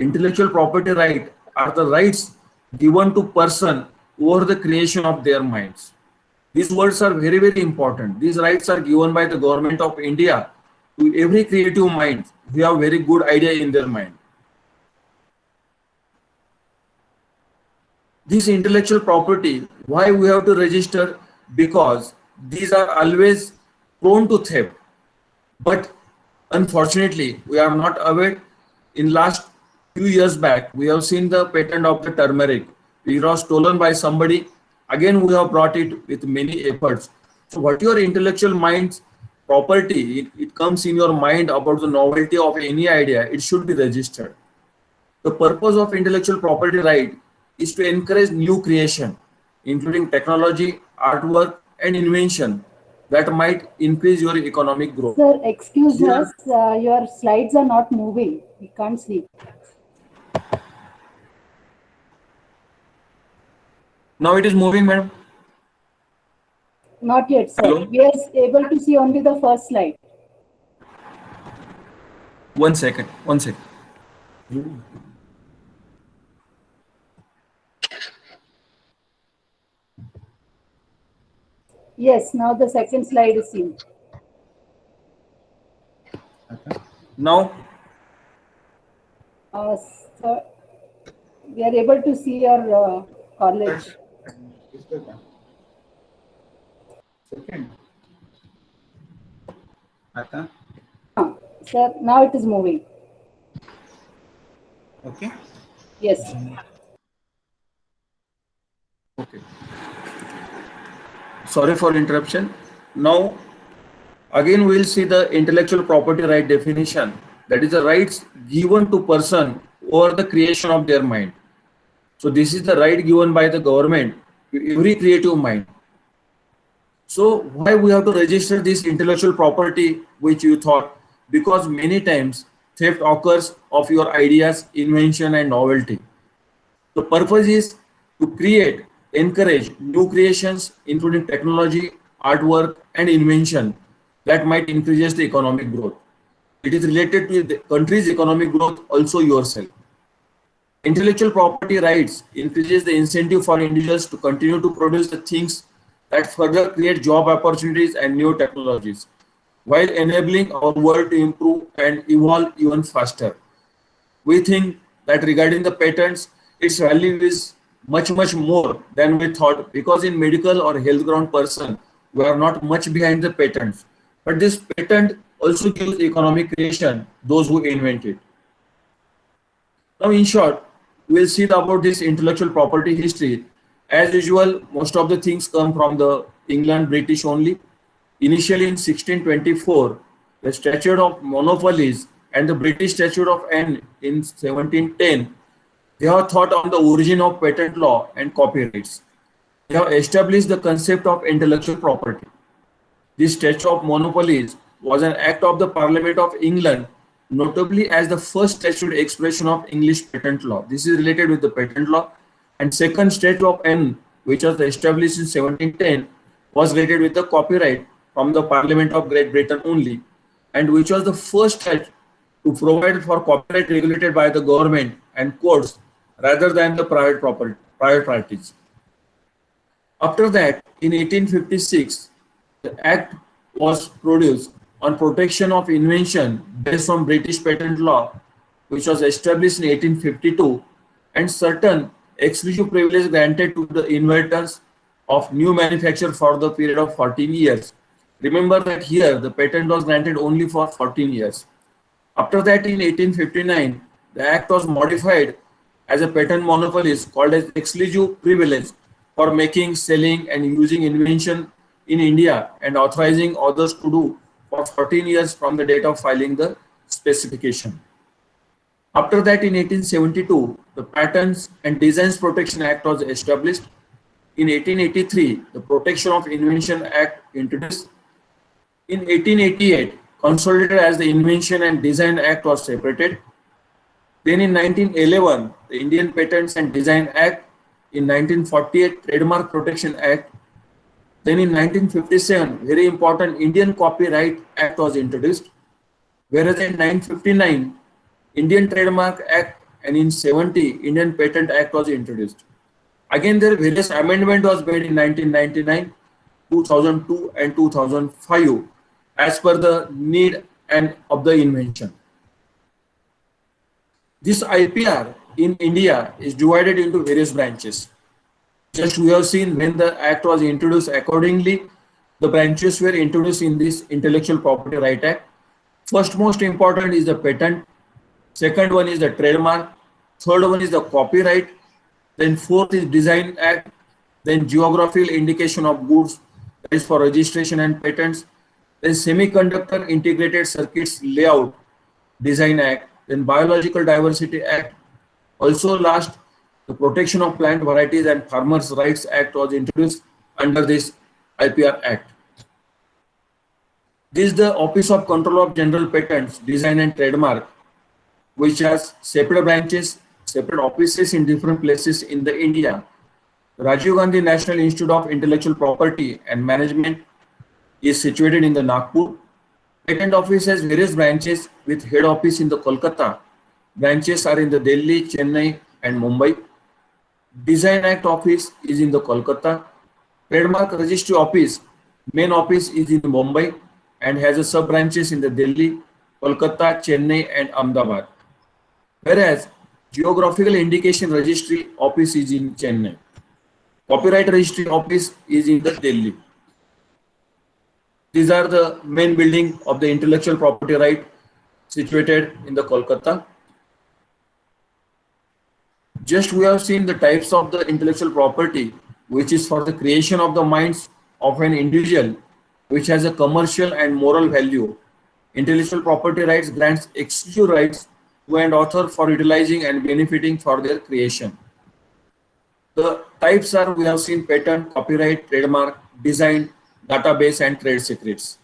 Intellectual property right are the rights given to person over the creation of their minds. These words are very, very important. These rights are given by the government of India to every creative mind who have very good idea in their mind. This intellectual property, why we have to register? Because these are always prone to theft. But unfortunately, we are not aware. In last few years back, we have seen the patent of the turmeric. It was stolen by somebody. Again, we have brought it with many efforts. So, what your intellectual mind's property, it comes in your mind about the novelty of any idea, it should be registered. The purpose of intellectual property right is to encourage new creation, including technology, artwork, and invention that might increase your economic growth. Sir, excuse Here, us, your slides are not moving. We can't see. now it is moving, madam. Not yet, sir. Hello? We are able to see only the first slide. 1 second, 1 second. Yes, now the second slide is seen. Now, Sir, we are able to see your college. Second. Sir, now it is moving. Okay. Yes. okay. Sorry for interruption. Now, again we will see the intellectual property right definition. That is the rights given to person over the creation of their mind. So this is the right given by the government to every creative mind. So why we have to register this intellectual property which you thought? Because many times theft occurs of your ideas, invention and novelty. The purpose is to create, encourage new creations including technology, artwork and invention that might increase the economic growth. It is related to the country's economic growth also yourself. Intellectual property rights increases the incentive for individuals to continue to produce the things that further create job opportunities and new technologies, while enabling our world to improve and evolve even faster. We think that regarding the patents, its value is much, much more than we thought, because in medical or health ground person, we are not much behind the patents. But this patent also gives economic creation, those who invent it. Now, in short, we'll see about this intellectual property history. As usual, most of the things come from the England, British only. Initially in 1624, the Statute of Monopolies and the British Statute of Anne in 1710, they have thought on the origin of patent law and copyrights. They have established the concept of intellectual property. This Statute of Monopolies was an act of the Parliament of England, notably as the first statute expression of English patent law. This is related with the patent law. And second Statute of Anne, which was established in 1710, was related with the copyright from the Parliament of Great Britain only, and which was the first statute to provide for copyright regulated by the government and courts rather than the private parties. After that, in 1856, the Act was produced on protection of invention based on British patent law, which was established in 1852, and certain exclusive privilege granted to the inventors of new manufacture for the period of 14 years. Remember that here the patent was granted only for 14 years. After that, in 1859, the Act was modified as a patent monopolist called as exclusive privilege for making, selling and using invention in India, and authorizing others to do for 14 years from the date of filing the specification. After that, in 1872, the Patents and Designs Protection Act was established. In 1883, the Protection of Invention Act introduced. In 1888, consolidated as the Invention and Design Act was separated. Then in 1911, the Indian Patents and Design Act. In 1948, Trademark Protection Act. Then in 1957, very important Indian Copyright Act was introduced. Whereas in 1959, Indian Trademark Act and in 70, Indian Patent Act was introduced. Again, there various amendment was made in 1999, 2002, and 2005 as per the need and of the invention. This IPR in India is divided into various branches. Just we have seen when the act was introduced, accordingly, the branches were introduced in this Intellectual Property Right Act. First most important is the patent, second one is the trademark, third one is the copyright, then fourth is Design Act, then geographical indication of goods, that is for registration and patents, then Semiconductor Integrated Circuits Layout Design Act, then Biological Diversity Act. Also last, the Protection of Plant Varieties and Farmers' Rights Act was introduced under this IPR Act. This is the Office of Control of General Patents, Design and Trademark, which has separate branches, separate offices in different places in the India. Rajiv Gandhi National Institute of Intellectual Property and Management is situated in the Nagpur. Patent Office has various branches with head office in the Kolkata. Branches are in the Delhi, Chennai, and Mumbai. Design Act Office is in the Kolkata. Trademark Registry Office, main office is in Mumbai and has a sub branches in the Delhi, Kolkata, Chennai, and Ahmedabad. Whereas Geographical Indication Registry Office is in Chennai. Copyright Registry Office is in the Delhi. These are the main building of the intellectual property right situated in the Kolkata. Just we have seen the types of the intellectual property, which is for the creation of the minds of an individual, which has a commercial and moral value. Intellectual property rights grants exclusive rights to an author for utilizing and benefiting for their creation. The types are, we have seen patent, copyright, trademark, design, database, and trade secrets.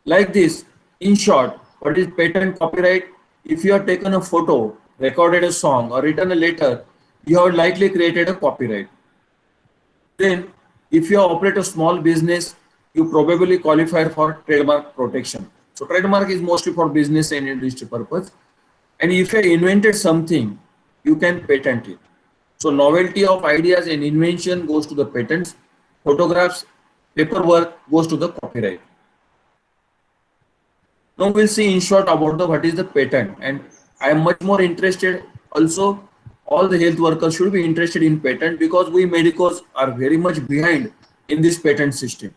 Like this, in short, what is patent copyright? If you have taken a photo, recorded a song, or written a letter, you have likely created a copyright. Then, if you operate a small business, you probably qualify for trademark protection. So, trademark is mostly for business and industry purpose. And if you invented something, you can patent it. So, novelty of ideas and invention goes to the patents. Photographs, paperwork goes to the copyright. Now we'll see in short about the what is the patent, and I am much more interested. Also, all the health workers should be interested in patent because we medicos are very much behind in this patent system.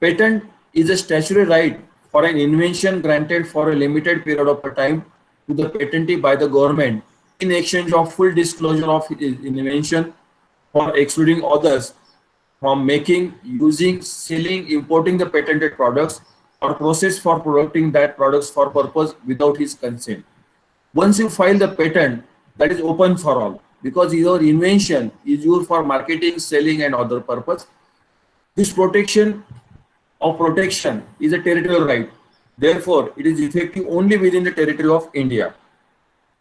Patent is a statutory right for an invention granted for a limited period of time to the patentee by the government in exchange of full disclosure of his invention for excluding others from making, using, selling, importing the patented products or process for producing that products for purpose without his consent. Once you file the patent, that is open for all because your invention is used for marketing, selling, and other purpose. This protection is a territorial right. Therefore, it is effective only within the territory of India.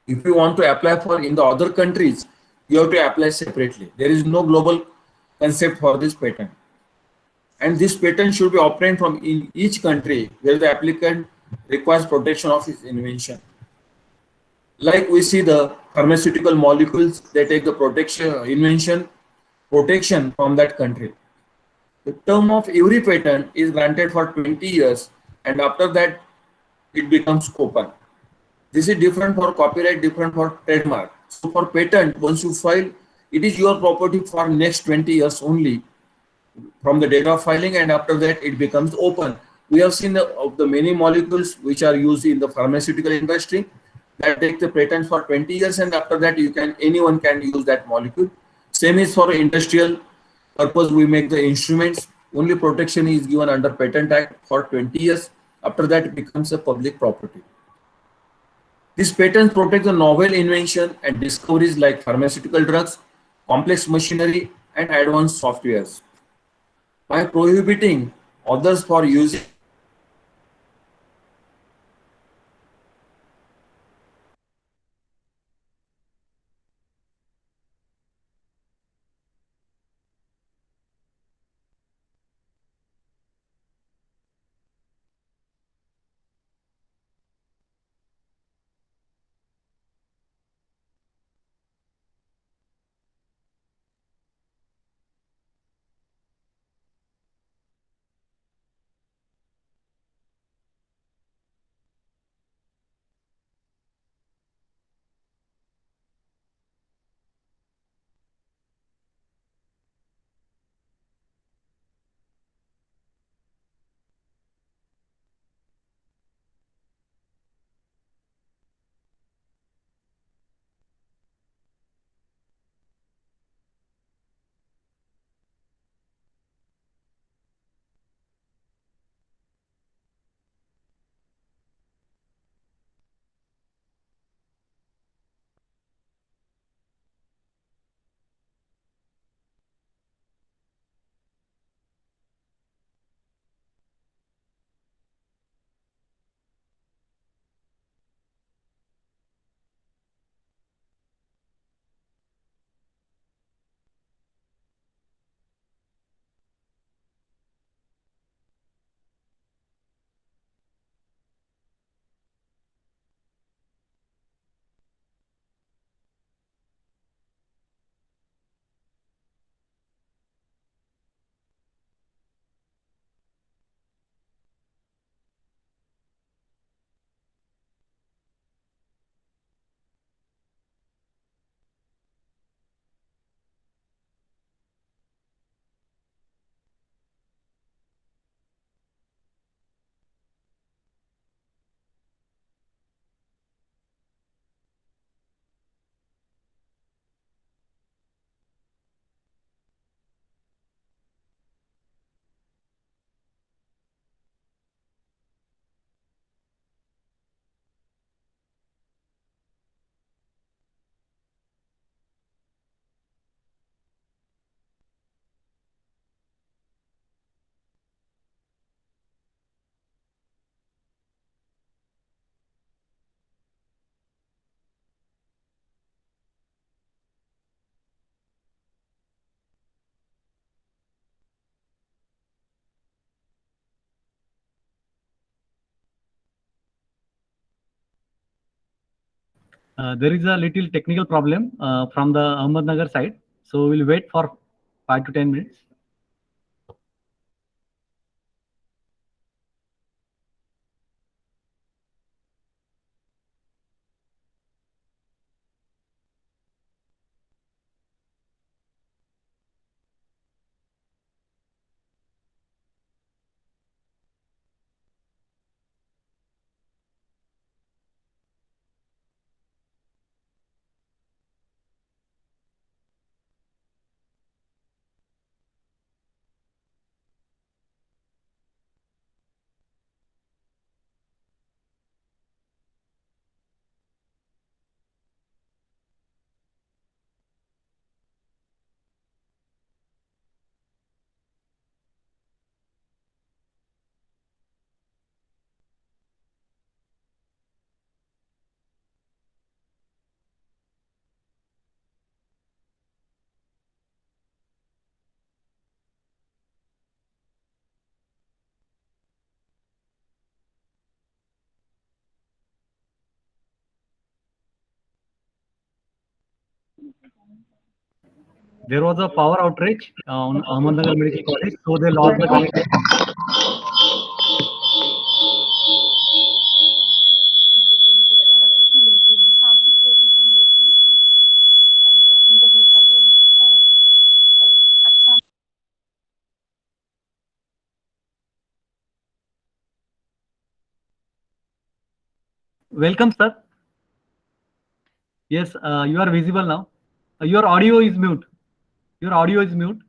If you want to apply for in the other countries, you have to apply separately. There is no global concept for this patent. And this patent should be obtained from in each country where the applicant requires protection of his invention. Like we see the pharmaceutical molecules, they take the invention protection from that country. The term of every patent is granted for 20 years and after that it becomes open. This is different for copyright, different for trademark. So for patent, once you file, it is your property for next 20 years only from the date of filing, and after that it becomes open. We have seen of the many molecules which are used in the pharmaceutical industry that take the patent for 20 years and after that anyone can use that molecule. Same is for industrial purpose. We make the instruments, only protection is given under Patent Act for 20 years. After that it becomes a public property. These patents protect the novel invention and discoveries like pharmaceutical drugs, complex machinery, and advanced softwares. By prohibiting others for using There is a little technical problem from the Ahmednagar side, so we'll wait for 5 to 10 minutes. There was a power outage on Ahmednagar Medical College, so they lost the connection. Welcome, sir. Yes, you are visible now. Your audio is mute. Your audio is mute.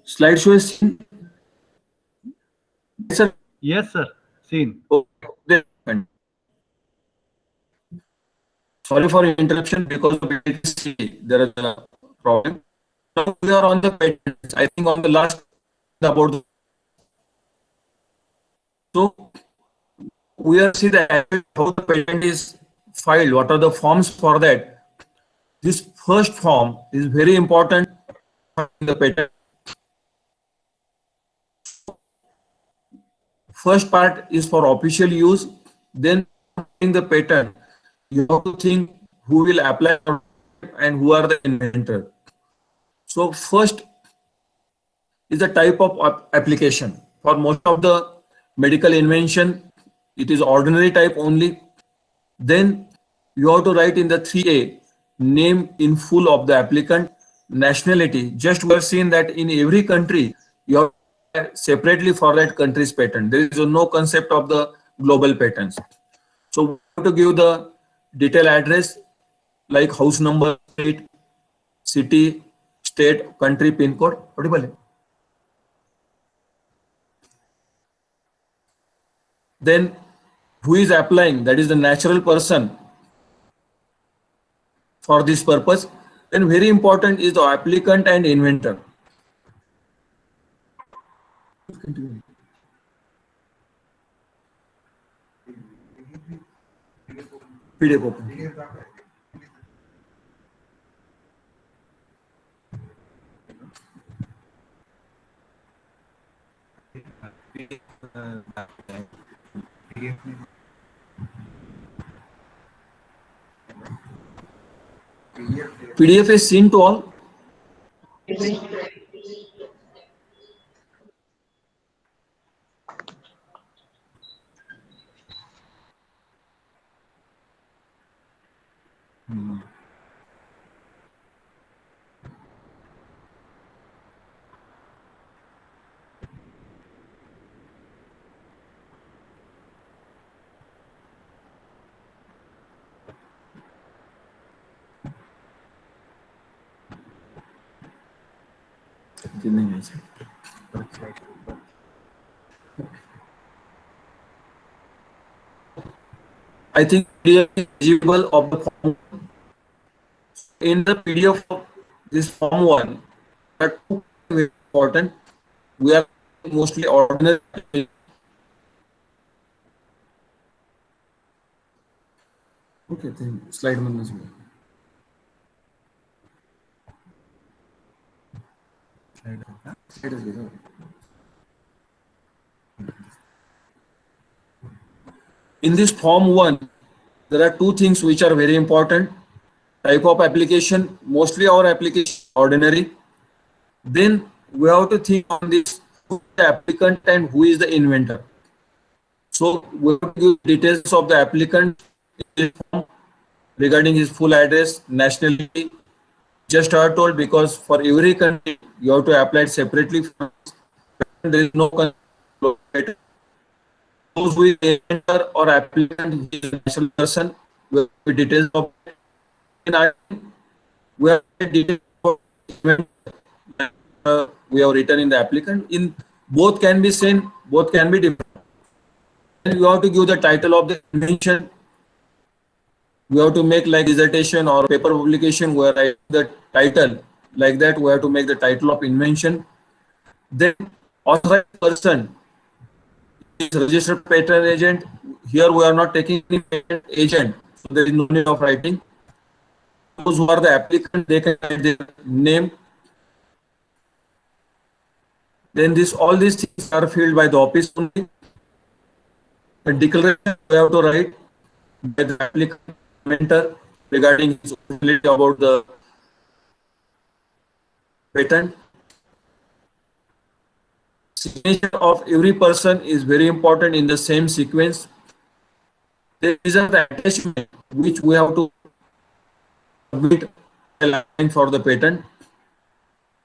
Slideshow is seen. Sir, Yes, sir. Seen. oh, there- sorry for interruption because of electricity. There is a problem. Now we are on the patents. I think on the last about so we are see the how the patent is filed. What are the forms for that? This first form is very important in the patent. First part is for official use. Then in the patent, you have to think who will apply and who are the inventor. So first is the type of application. For most of the medical invention, it is ordinary type only. Then you have to write in the 3A name in full of the applicant, nationality. Just we have seen that in every country you have separately for that country's patent. There is no concept of the global patents. So we have to give the detailed address like house number, street, city, state, country, pin code. Audible? Then who is applying? That is the natural person for this purpose. Then very important is the applicant and inventor. PDF open. PDF is seen to all. I think PDF is visible of the form. In the PDF of this form one, there are two very important. We are mostly ordinary. Okay, then slide management. In this form 1, there are two things which are very important. Type of application, mostly our application ordinary. Then we have to think on this, who is the applicant and who is the inventor. So we have to give details of the applicant in this form regarding his full address, nationality. Just are told because for every country you have to apply it separately. There is no country. Those who is inventor or applicant, he is a national person. We have details of it. In I, we have details of we have written in the applicant. In both can be same, both can be different. And you have to give the title of the invention. We have to make like dissertation or paper publication where I the title like that. We have to make the title of invention. Then authorized person is registered patent agent. Here we are not taking any patent agent, so there is no need of writing. Those who are the applicant, they can write their name. Then this all these things are filled by the office only. The declaration we have to write by the applicant mentor regarding his ability about the patent. Signature of every person is very important in the same sequence. There is an attachment which we have to submit a line for the patent.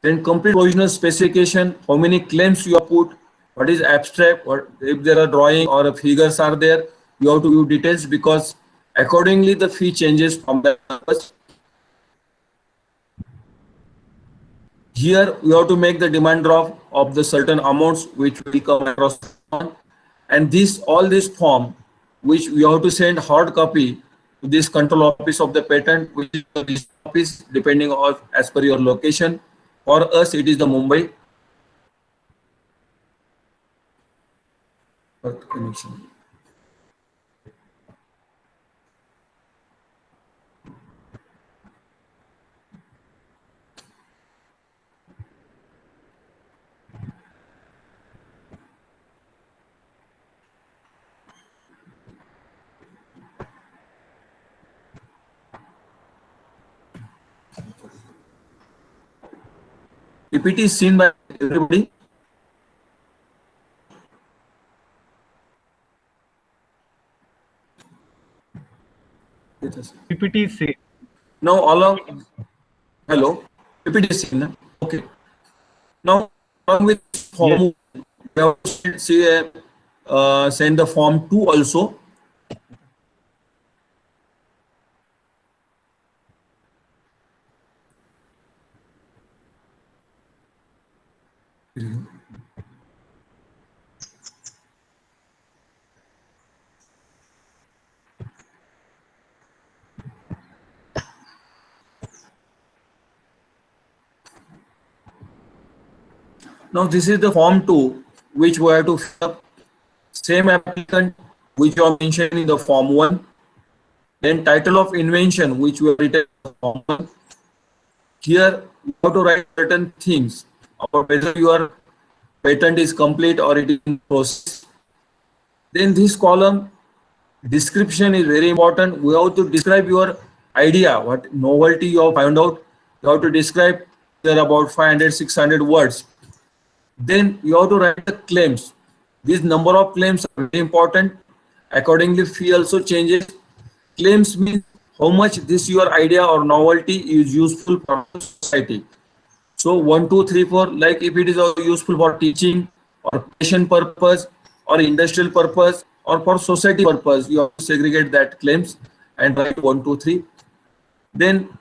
Then complete provisional specification, how many claims you have put, what is abstract, what if there are drawing or figures are there, you have to give details because accordingly the fee changes from the purpose. Here you have to make the demand draft of the certain amounts which will come across, and this all this form which we have to send hard copy to this control office of the patent, which is this office depending on as per your location. For us it is the Mumbai. Earth connection. PPT is seen by everybody. PPT is same. Now along, hello, PPT is seen. Okay. Now along with form, we have to send the form 2 also. Now this is the form 2 which we have to fill up. Same applicant which you are mentioned in the form 1. Then title of invention which we have written in the form 1. Here you have to write certain things about whether your patent is complete or it is in process. Then this column description is very important. We have to describe your idea, what novelty you have found out. You have to describe there about 500, 600 words. Then you have to write the claims. This number of claims are very important. Accordingly, fee also changes. Claims means how much this your idea or novelty is useful for society. So 1, 2, 3, 4, like if it is useful for teaching or patient purpose or industrial purpose or for society purpose, you have to segregate that claims and write 1, 2, 3. Then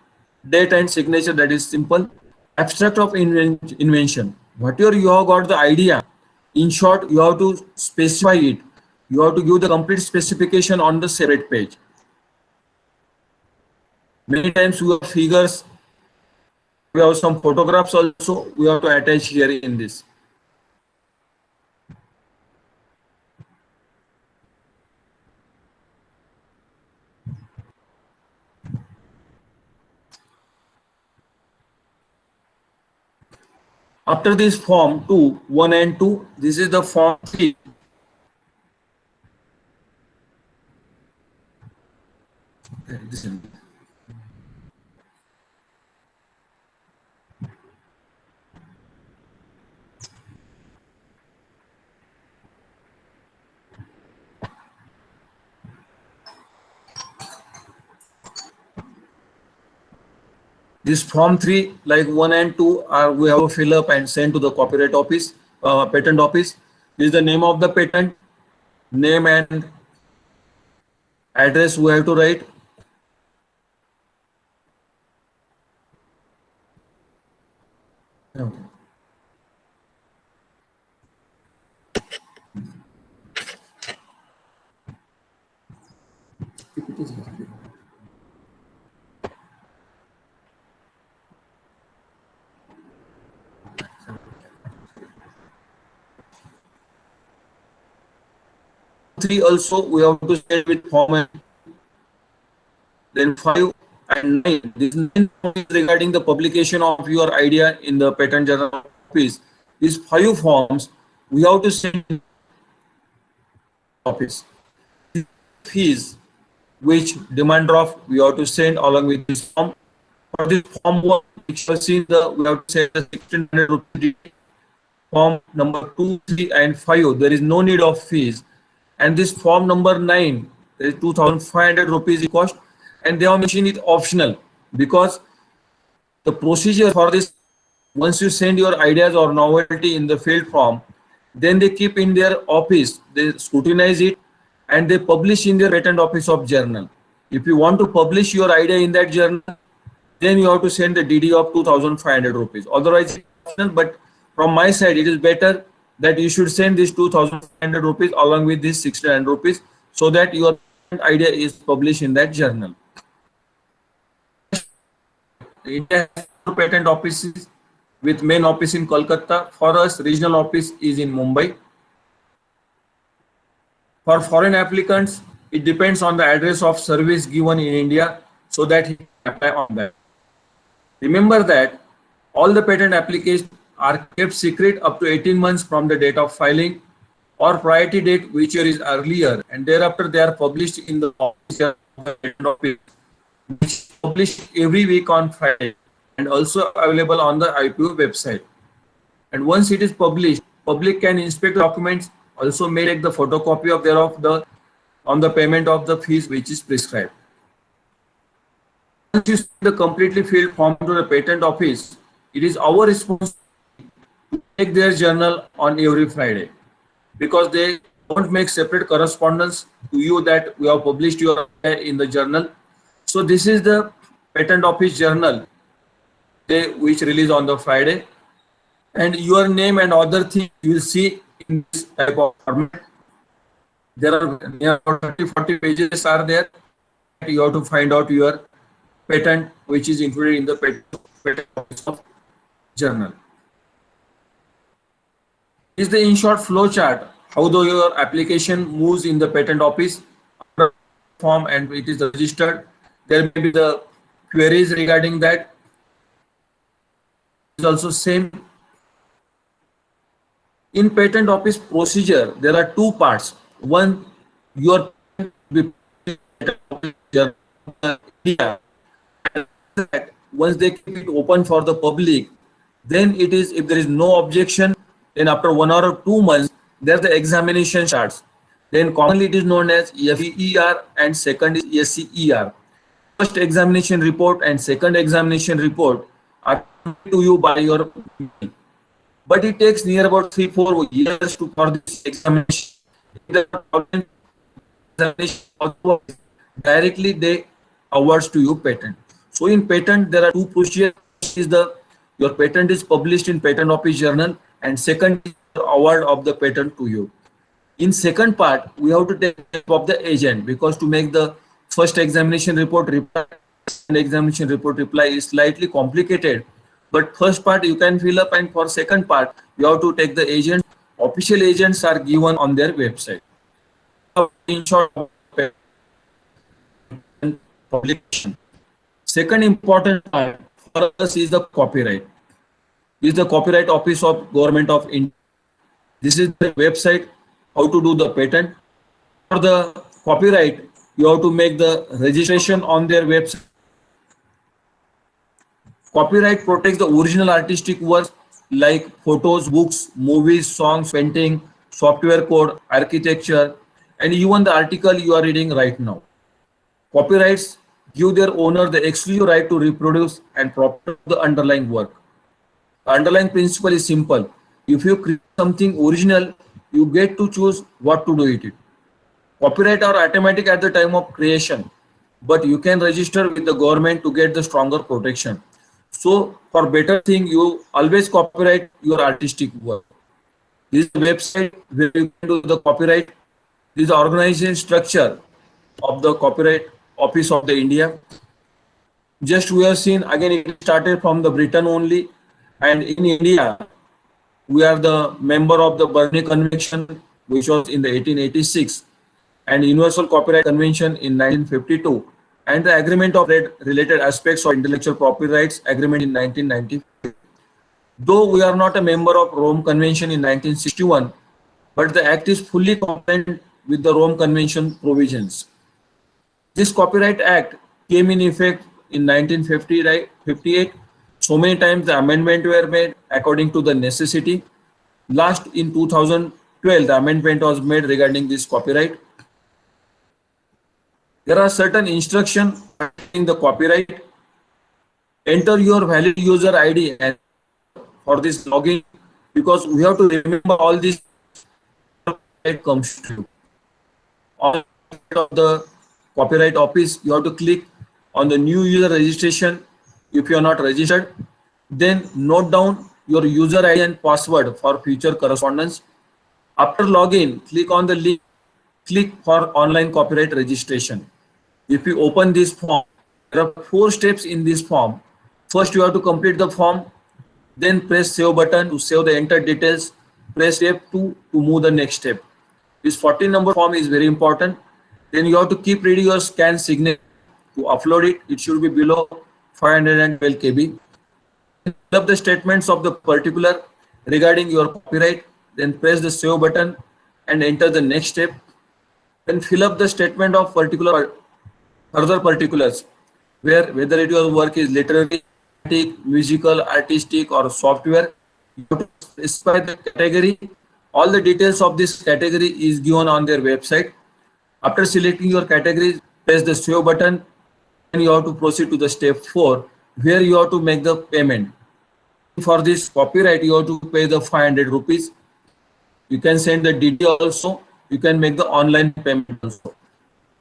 date and signature, that is simple. Abstract of invention. Whatever you have got the idea, in short, you have to specify it. You have to give the complete specification on the separate page. Many times we have figures, we have some photographs also, we have to attach here in this. After this form 2, 1 and 2, this is the form 3. This form 3, like 1 and 2, are we have to fill up and send to the copyright office, patent office. This is the name of the patent, name and address we have to write. Three also we have to send with form and then 5 and 9. This 9 is regarding the publication of your idea in the patent journal office. These 5 forms we have to send to the office. Fees which demand draft we have to send along with this form. For this form 1, which was seen the we have to send the 1600 rupees. Form number 2, 3 and 5 there is no need of fees, and this form number 9 there is 2500 rupees cost, and they have mentioned it optional because the procedure for this, once you send your ideas or novelty in the field form, then they keep in their office, they scrutinize it and they publish in their patent office of journal. If you want to publish your idea in that journal, then you have to send the DD of 2500 rupees. Otherwise, but from my side, it is better that you should send this 2500 rupees along with this 1600 rupees so that your idea is published in that journal. India has 4 patent offices with main office in Kolkata. For us, regional office is in Mumbai. For foreign applicants, it depends on the address of service given in India so that he can apply on that. Remember that all the patent applications are kept secret up to 18 months from the date of filing or priority date, whichever is earlier, and thereafter they are published in the official patent office, which is published every week on Friday and also available on the IPO website. And once it is published, public can inspect the documents, also may take the photocopy of thereof on the payment of the fees which is prescribed. Once you send the completely filled form to the patent office, it is our responsibility to take their journal on every Friday, because they don't make separate correspondence to you that we have published your in the journal. So this is the patent office journal which release on the Friday, and your name and other things you will see in this type of format. There are near 30-40 pages are there. You have to find out your patent which is included in the patent office of journal. Is the in short flow chart how though your application moves in the patent office form and it is registered. There may be the queries regarding that. Is also same. In patent office procedure, there are 2 parts. One, your once they keep it open for the public, then it is, if there is no objection, then after 1 or 2 months, there the examination starts. Then commonly it is known as FER and second is SCER. First examination report and second examination report are to you by your, but it takes near about 3-4 years to for this examination. Directly they awards to you patent. So in patent there are 2 procedures. Is your patent is published in patent office journal, and second is the award of the patent to you. In second part, we have to take help of the agent, because to make the first examination report reply and examination report reply is slightly complicated. But first part you can fill up, and for second part you have to take the agent. Official agents are given on their website. In short, publication. Second important part for us is the copyright. is the Copyright Office of Government of India. This is the website how to do the patent. For the copyright, you have to make the registration on their website. Copyright protects the original artistic works like photos, books, movies, songs, painting, software code, architecture, and even the article you are reading right now. Copyrights give their owner the exclusive right to reproduce and propagate the underlying work. The underlying principle is simple. If you create something original, you get to choose what to do with it. Copyright are automatic at the time of creation, but you can register with the government to get the stronger protection. So for better thing, you always copyright your artistic work. This is the website where you can do the copyright. This is the organization structure of the Copyright Office of the India. Just we have seen again it started from the Britain only, and in India we are the member of the Berne Convention, which was in the 1886, and Universal Copyright Convention in 1952, and the Agreement of Related Aspects of Intellectual Property Rights Agreement in 1995. Though we are not a member of Rome Convention in 1961, but the Act is fully compliant with the Rome Convention provisions. This Copyright Act came in effect in 1958. So many times the amendments were made according to the necessity. Last in 2012, the amendment was made regarding this copyright. There are certain instructions in the copyright. Enter your valid user ID and for this login, because we have to remember all this comes to on the Copyright Office. You have to click on the new user registration. If you are not registered, then note down your user ID and password for future correspondence. After login, click on the link, click for online copyright registration. If you open this form, there are 4 steps in this form. First, you have to complete the form, then press save button to save the entered details. Press step 2 to move the next step. This 14 number form is very important. Then you have to keep reading your scan signature. To upload it, it should be below 512 KB. Fill up the statements of the particular regarding your copyright. Then press the save button and enter the next step. Then fill up the statement of further particulars, whether your work is literary, musical, artistic, or software. You have to specify the category. All the details of this category is given on their website. After selecting your category, press the save button, and you have to proceed to the step 4, where you have to make the payment. For this copyright, you have to pay the 500 rupees. You can send the DD also. You can make the online payment also.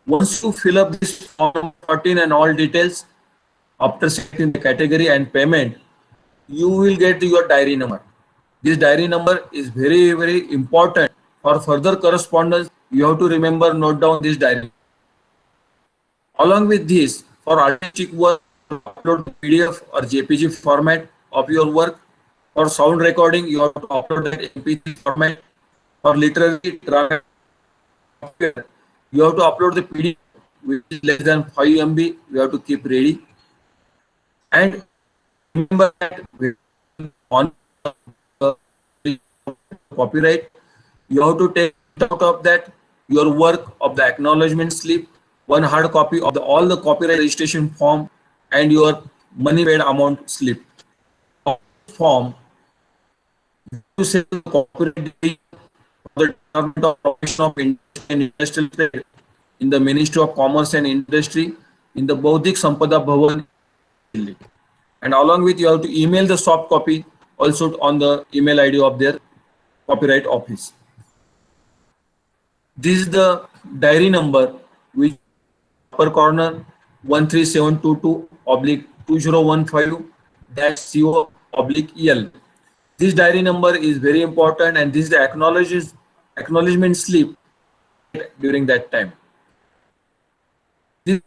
Once you fill up this form 14 and all details, after selecting the category and payment, you will get your diary number. This diary number is very, very important. For further correspondence, you have to remember, note down this diary. Along with this, for artistic work, upload PDF or JPG format of your work. For sound recording, you have to upload that MP3 format. For literary drama, you have to upload the PDF, which is less than 5 MB. You have to keep ready. And remember that on copyright, you have to take out of that your work of the acknowledgement slip, 1 hard copy of all the copyright registration form, and your money paid amount slip. Form to say the copyright for the Department of Protection of Industry and Industrial Trade in the Ministry of Commerce and Industry in the Bauddhik Sampada Bhavan, Delhi. And along with, you have to email the soft copy also on the email ID of their Copyright Office. This is the diary number, which upper corner 13722/2015-CO/EL. This diary number is very important, and this is the acknowledgement slip during that time. This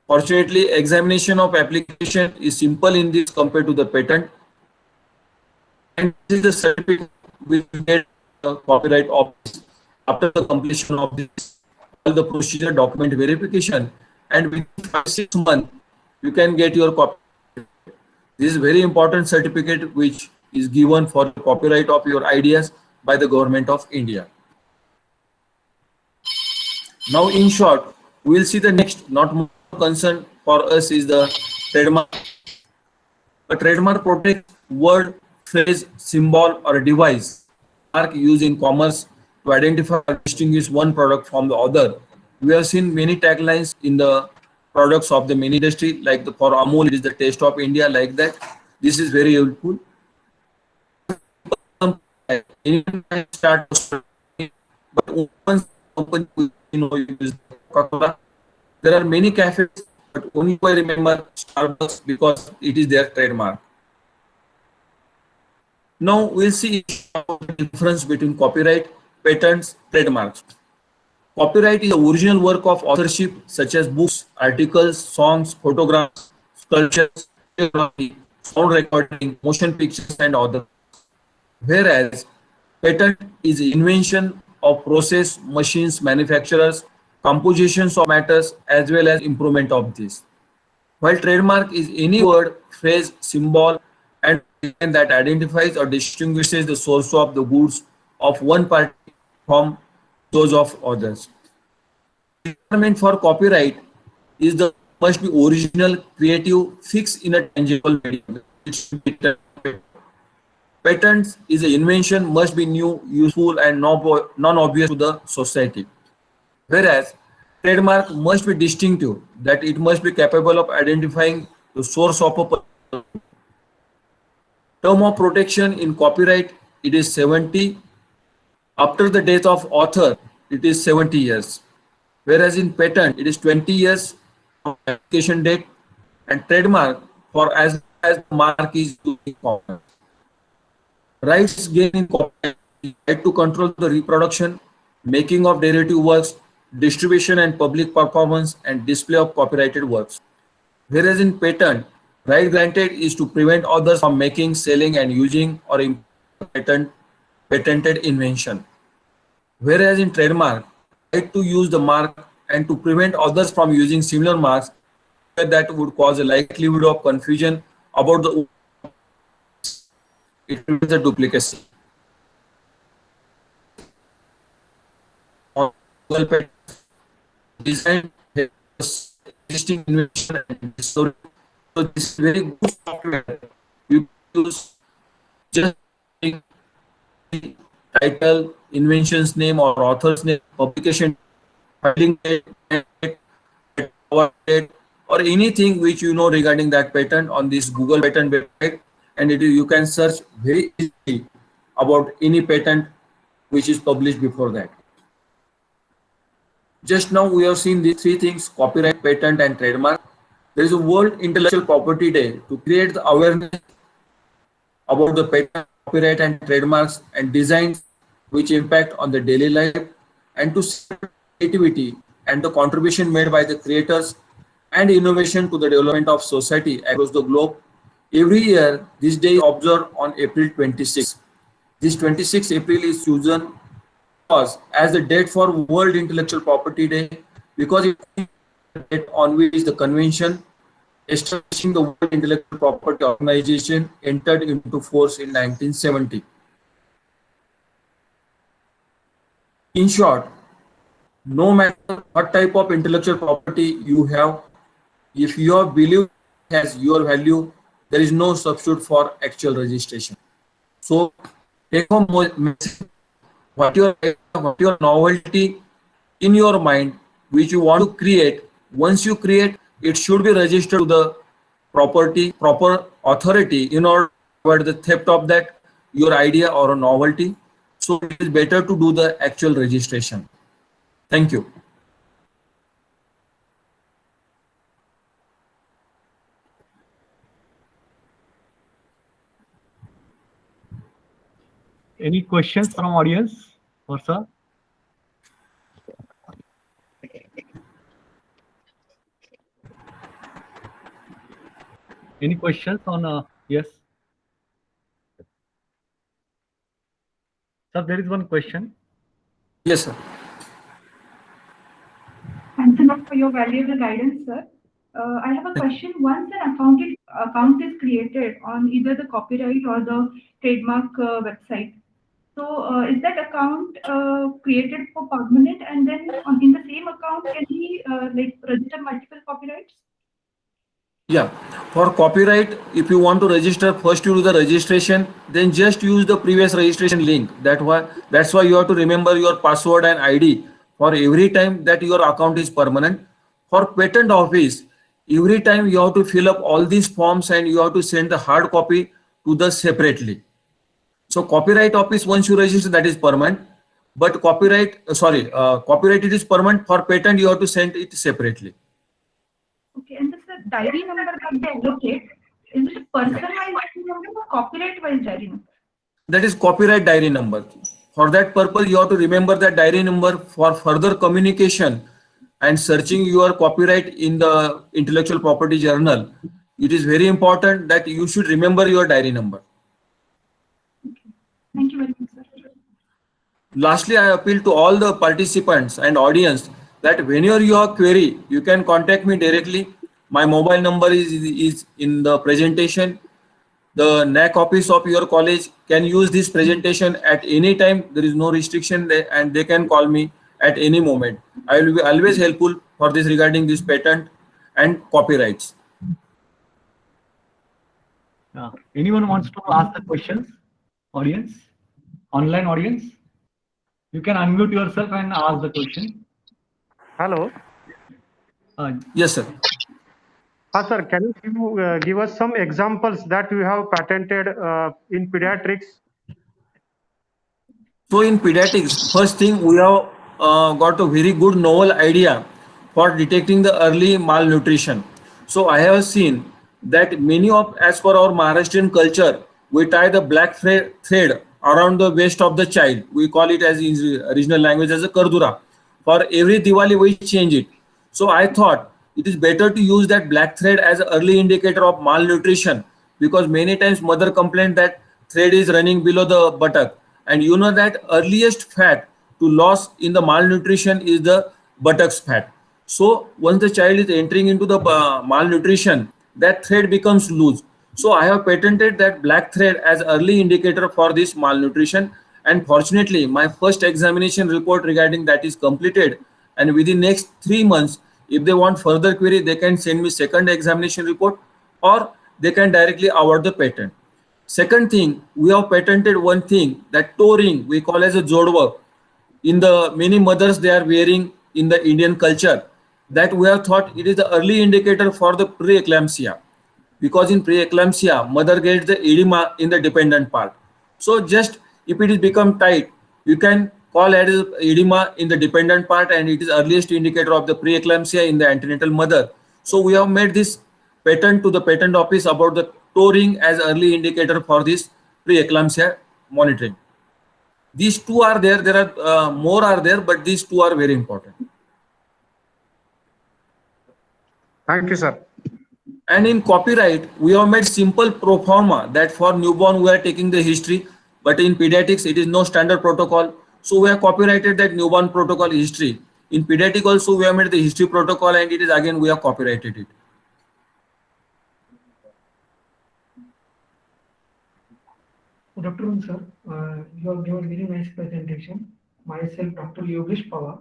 fortunately, examination of application is simple in this compared to the patent. And this is the certificate we get the Copyright Office after the completion of this, all the procedure, document verification, and within 5-6 months you can get your copy. This is very important certificate which is given for copyright of your ideas by the government of India. Now, in short, we will see the next, not more concern for us is the trademark. A trademark protects word, phrase, symbol, or device mark used in commerce to identify or distinguish one product from the other. We have seen many taglines in the products of the many industry, like for Amul, it is the taste of India, like that. This is very helpful. Anyone can start, but once company use Coca-Cola, there are many cafes, but only I remember Starbucks because it is their trademark. Now we'll see the difference between copyright, patents, trademarks. Copyright is the original work of authorship such as books, articles, songs, photographs, sculptures, photography, sound recording, motion pictures, and others. Whereas patent is the invention of process, machines, manufacturers, compositions of matters, as well as improvement of this. While trademark is any word, phrase, symbol, and design that identifies or distinguishes the source of the goods of one party from those of others. The requirement for copyright is the must be original, creative, fixed in a tangible medium. It should be patents is an invention must be new, useful, and non-obvious to the society. Whereas trademark must be distinctive, that it must be capable of identifying the source of a term of protection in copyright. It is 70. After the death of author, it is 70 years. Whereas in patent, it is 20 years from application date, and trademark for as the mark is used in commerce. Rights gained in copyright, right to control the reproduction, making of derivative works, distribution and public performance, and display of copyrighted works. Whereas in patent, right granted is to prevent others from making, selling, and using or patented invention. Whereas in trademark, right to use the mark and to prevent others from using similar marks that would cause a likelihood of confusion about the it is a duplicacy. On Google patent design existing invention and discovery. So this is very good software. You use just title, invention's name or author's name, publication, filing date, or anything which you know regarding that patent on this Google patent website, and you can search very easily about any patent which is published before that. Just now we have seen these three things: copyright, patent, and trademark. There is a World Intellectual Property Day to create the awareness about the patent, copyright, and trademarks and designs which impact on the daily life, and to see creativity and the contribution made by the creators and innovation to the development of society across the globe. Every year, this day is observed on April 26. This 26 April is chosen as the date for World Intellectual Property Day because it is the date on which the convention establishing the World Intellectual Property Organization entered into force in 1970. In short, no matter what type of intellectual property you have, if your belief has your value, there is no substitute for actual registration. So take home what your novelty in your mind which you want to create. Once you create, it should be registered to the proper authority in order to avoid the theft of that your idea or a novelty. So it is better to do the actual registration. Thank you. Any questions from audience or sir? Any questions on yes? Sir, there is one question. Yes, sir. Thanks a lot for your valuable guidance, sir. I have a question. Once an account is created on either the copyright or the trademark website, so is that account created for permanent, and then in the same account can we like register multiple copyrights? Yeah, for copyright, if you want to register, first you do the registration, then just use the previous registration link. That's why you have to remember your password and ID for every time that your account is permanent. For patent office, every time you have to fill up all these forms and you have to send the hard copy to the separately. So copyright office, once you register, that is permanent. But copyright it is permanent. For patent, you have to send it separately. Okay, and this the diary number that they allocate, is it a person-wise diary number or copyright-wise diary number? That is copyright diary number. For that purpose, you have to remember that diary number for further communication and searching your copyright in the intellectual property journal. It is very important that you should remember your diary number. Thank you very much, sir. Lastly, I appeal to all the participants and audience that whenever you have query, you can contact me directly. My mobile number is in the presentation. The NAC office of your college can use this presentation at any time. There is no restriction there, and they can call me at any moment. I will be always helpful for this regarding this patent and copyrights. Anyone wants to ask the questions? Audience, online audience, you can unmute yourself and ask the question. Hello. Yes, sir. Sir, can you give us some examples that you have patented in pediatrics? So in pediatrics, first thing we have got a very good novel idea for detecting the early malnutrition. So I have seen that as per our Maharashtrian culture, we tie the black thread around the waist of the child. We call it as in regional language as a kardura. For every Diwali, we change it. So I thought it is better to use that black thread as an early indicator of malnutrition, because many times mother complain that thread is running below the buttock. And you know that earliest fat to loss in the malnutrition is the buttocks fat. So once the child is entering into the malnutrition, that thread becomes loose. So I have patented that black thread as early indicator for this malnutrition. And fortunately, my first examination report regarding that is completed. And within next 3 months, if they want further query, they can send me second examination report, or they can directly award the patent. Second thing, we have patented one thing, that toe ring we call as a jodwa. In the many mothers they are wearing in the Indian culture, that we have thought it is the early indicator for the preeclampsia, because in preeclampsia mother gets the edema in the dependent part. So just if it is become tight, you can call it as edema in the dependent part, and it is earliest indicator of the preeclampsia in the antenatal mother. So we have made this patent to the patent office about the toe ring as early indicator for this preeclampsia monitoring. These two are there. There are more are there, but these two are very important. Thank you, sir. And in copyright, we have made simple pro forma that for newborn we are taking the history, but in pediatrics it is no standard protocol. So we have copyrighted that newborn protocol history. In pediatric also we have made the history protocol, and it is again we have copyrighted it. Good afternoon, sir. You have given very nice presentation. Myself, Dr. Yogesh Pawar.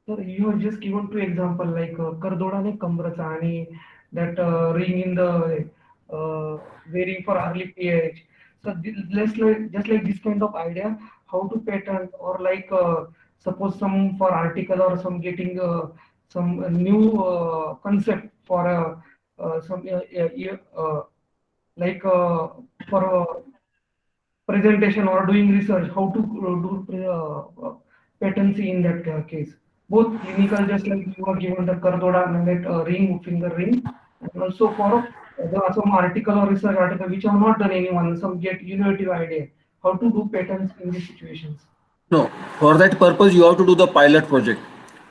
Sir, you have just given two example like Kardoda ne Kamracha and that ring in the wearing for early PH. So just like this kind of idea, how to patent, or like suppose some for article or some getting some new concept for some like for presentation or doing research, how to do patency in that case. Both clinical, just like you are given the Kardoda and that ring, finger ring, and also for some article or research article which have not done anyone, some get innovative idea, how to do patents in these situations. No, for that purpose you have to do the pilot project.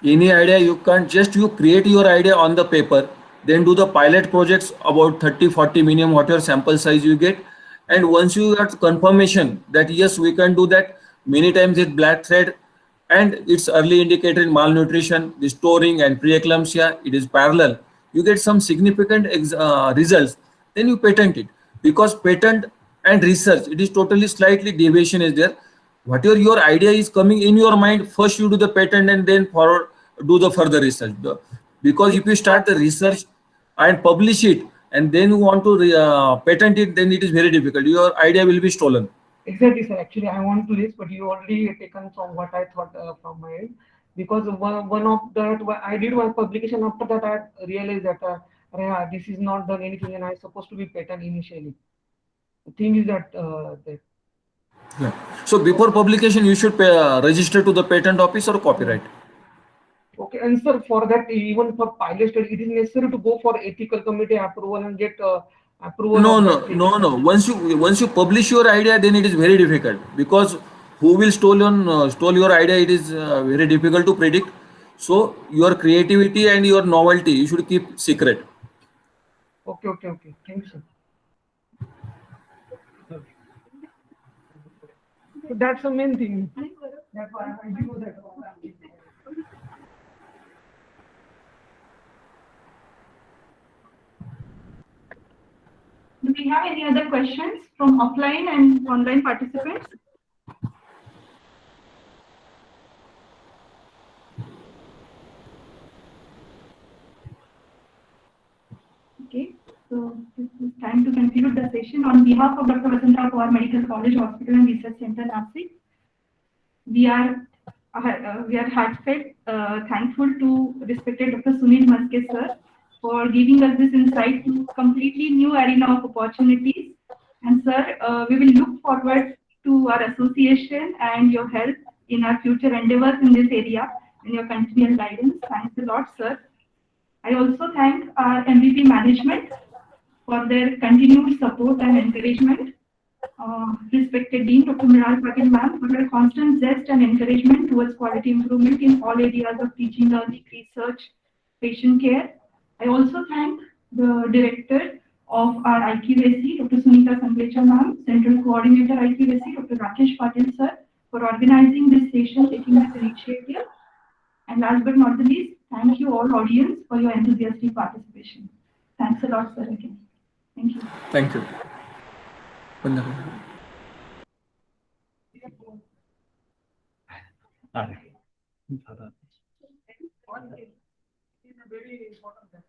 Any idea you can't just you create your idea on the paper, then do the pilot projects about 30-40 minimum whatever sample size you get, and once you get confirmation that yes we can do that, many times with black thread and it's early indicator in malnutrition, the storing and preeclampsia, it is parallel. You get some significant results, then you patent it. Because patent and research, it is totally slightly deviation is there. Whatever your idea is coming in your mind, first you do the patent and then forward do the further research. Because if you start the research and publish it and then you want to patent it, then it is very difficult. Your idea will be stolen. Exactly, sir. Actually, I want to list, but you already taken from what I thought from my end. Because one of that, I did one publication. After that, I realized that this is not done anything, and I supposed to be patent initially. The thing is that Yeah. So before publication, you should register to the patent office or copyright. okay, and sir, for that, even for pilot study, it is necessary to go for ethical committee approval and get approval. No, of no, that thing. no, no. Once you publish your idea, then it is very difficult because who will stole your idea? It is very difficult to predict. So your creativity and your novelty, you should keep secret. Okay, okay, okay. Thank you, sir. So that's the main thing. That's why I do that. Do we have any other questions from offline and online participants? Okay, so this is time to conclude the session. On behalf of Dr. Vasanta Pawar Medical College, Hospital and Research Center, Nashik, we are heartfelt thankful to respected Dr. Sunil Maske sir for giving us this insight to completely new arena of opportunities. And sir, we will look forward to our association and your help in our future endeavors in this area and your continual guidance. Thanks a lot, sir. I also thank our MVP management for their continued support and encouragement. Respected Dean Dr. Mrinal Patil ma'am, for her constant zest and encouragement towards quality improvement in all areas of teaching, learning, research, patient care. I also thank the director of our IQAC, Dr. Sunita Sanglecha ma'am, Central Coordinator IQAC, Dr. Rakesh Patil sir, for organizing this session, taking this initiative. And last but not the least, thank you all audience for your enthusiastic participation. Thanks a lot, sir, again. Thank you. Thank you. अरे, दादा. It is very important.